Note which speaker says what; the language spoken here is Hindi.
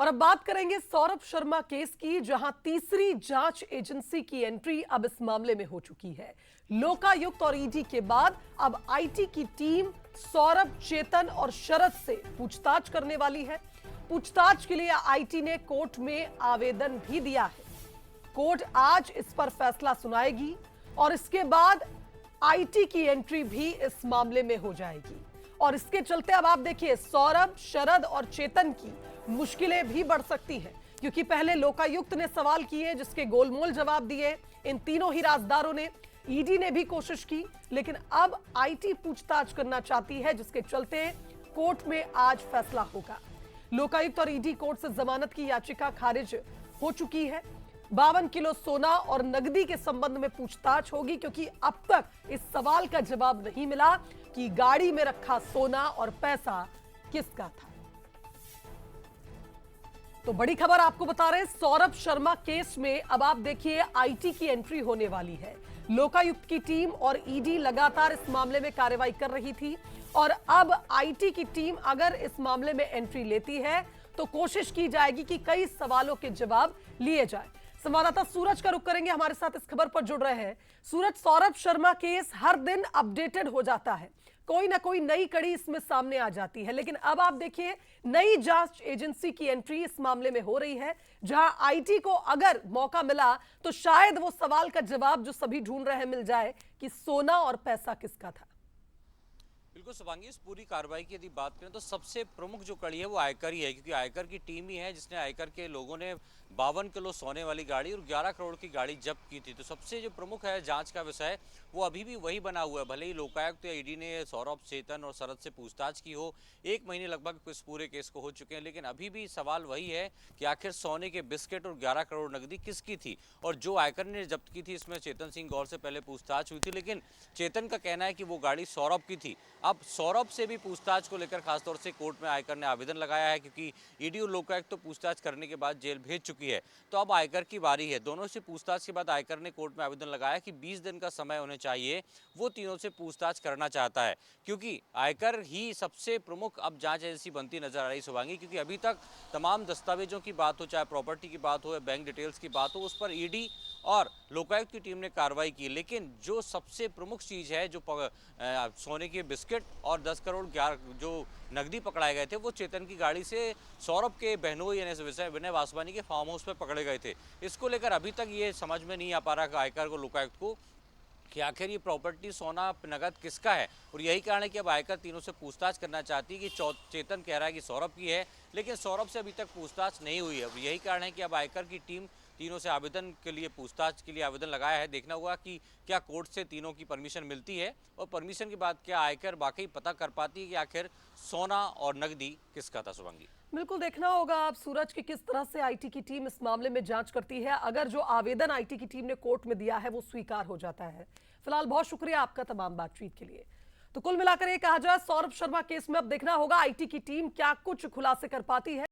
Speaker 1: और अब बात करेंगे सौरभ शर्मा केस की, जहां तीसरी जांच एजेंसी की एंट्री अब इस मामले में हो चुकी है। लोकायुक्त और ईडी के बाद अब आईटी की टीम सौरभ, चेतन और शरद से पूछताछ करने वाली है। पूछताछ के लिए आईटी ने कोर्ट में आवेदन भी दिया है। कोर्ट आज इस पर फैसला सुनाएगी और इसके बाद आईटी की एंट्री भी इस मामले में हो जाएगी। और इसके चलते अब आप देखिए, सौरभ, शरद और चेतन की मुश्किलें भी बढ़ सकती हैं, क्योंकि पहले लोकायुक्त ने सवाल किए जिसके गोलमोल जवाब दिए इन तीनों ही राजदारों ने। ईडी ने भी कोशिश की, लेकिन अब आईटी पूछताछ करना चाहती है, जिसके चलते कोर्ट में आज फैसला होगा। लोकायुक्त और ईडी कोर्ट से जमानत की याचिका खारिज हो चुकी है। 52 किलो सोना और नकदी के संबंध में पूछताछ होगी, क्योंकि अब तक इस सवाल का जवाब नहीं मिला कि गाड़ी में रखा सोना और पैसा किसका था। तो बड़ी खबर आपको बता रहे हैं, सौरभ शर्मा केस में अब आप देखिए आईटी की एंट्री होने वाली है। लोकायुक्त की टीम और ईडी लगातार इस मामले में कार्रवाई कर रही थी, और अब आईटी की टीम अगर इस मामले में एंट्री लेती है तो कोशिश की जाएगी कि कई सवालों के जवाब लिए जाए। संवाददाता सूरज का रुख करेंगे, हमारे साथ इस खबर पर जुड़ रहे हैं। सूरज, सौरभ शर्मा केस हर दिन अपडेटेड हो जाता है, कोई ना कोई नई कड़ी इसमें सामने आ जाती है, लेकिन अब आप देखिए नई जांच एजेंसी की एंट्री इस मामले में हो रही है, जहां आईटी को अगर मौका मिला तो शायद वो सवाल का जवाब जो सभी ढूंढ रहे हैं मिल जाए कि सोना और पैसा किसका था।
Speaker 2: बिल्कुल शुभांगी, इस पूरी कार्रवाई की यदि बात करें तो सबसे प्रमुख जो कड़ी है वो आयकर ही है, क्योंकि आयकर की टीम ही है जिसने आयकर के लोगों ने 52 किलो सोने वाली गाड़ी और 11 करोड़ की गाड़ी जब्त की थी। तो सबसे जो प्रमुख है जांच का विषय वो अभी भी वही बना हुआ है। भले ही लोकायुक्त या ईडी ने सौरभ, चेतन और शरद से पूछताछ की हो, 1 महीने लगभग इस पूरे केस को हो चुके हैं, लेकिन अभी भी सवाल वही है कि आखिर सोने के बिस्किट और 11 करोड़ नकदी किसकी थी। और जो आयकर ने जब्त की थी इसमें चेतन सिंह गौर से पहले पूछताछ हुई थी, लेकिन चेतन का कहना है कि वो गाड़ी सौरभ की थी। अब सौरभ से भी पूछताछ को लेकर खासतौर से कोर्ट में आयकर ने आवेदन लगाया है, क्योंकि ईडी और लोकायुक्त तो पूछताछ करने के बाद जेल भेज चुकी है। तो अब आयकर की बारी है। दोनों से पूछताछ के बाद आयकर ने कोर्ट में आवेदन लगाया कि 20 दिन का समय उन्हें चाहिए, वो तीनों से पूछताछ करना चाहता है, क्योंकि आयकर ही सबसे प्रमुख अब जांच एजेंसी बनती नजर आ रही शुभांगी। क्योंकि अभी तक तमाम दस्तावेजों की बात हो, चाहे प्रॉपर्टी की बात हो या बैंक डिटेल्स की बात हो, उस पर ईडी और लोकायुक्त की टीम ने कार्रवाई की, लेकिन जो सबसे प्रमुख चीज़ है, जो सोने के बिस्किट और 10 करोड़ जो नकदी पकड़ाए गए थे, वो चेतन की गाड़ी से सौरभ के बहनोई यानी विनय वासवानी के फार्म हाउस पर पकड़े गए थे। इसको लेकर अभी तक ये समझ में नहीं आ पा रहा आयकर को, लोकायुक्त को, कि आखिर ये प्रॉपर्टी, सोना, नगद किसका है। और यही कारण है कि अब आयकर तीनों से पूछताछ करना चाहती है। कि चेतन कह रहा है कि सौरभ की है, लेकिन सौरभ से अभी तक पूछताछ नहीं हुई है। यही कारण है कि अब आयकर की टीम तीनों से आवेदन के लिए, पूछताछ के लिए आवेदन लगाया है। देखना होगा कि क्या कोर्ट से तीनों की परमिशन मिलती है, और परमिशन के बाद क्या आयकर वाकई पता कर पाती है कि आखिर सोना और नकदी किसका था। शुभांगी,
Speaker 1: बिल्कुल देखना होगा आप सूरज की किस तरह से आईटी की टीम इस मामले में जांच करती है। अगर जो आवेदन आईटी की टीम ने कोर्ट में दिया है वो स्वीकार हो जाता है। फिलहाल बहुत शुक्रिया आपका तमाम बातचीत के लिए। तो कुल मिलाकर ये कहा जाए, सौरभ शर्मा केस में अब देखना होगा आईटी की टीम क्या कुछ खुलासे कर पाती है।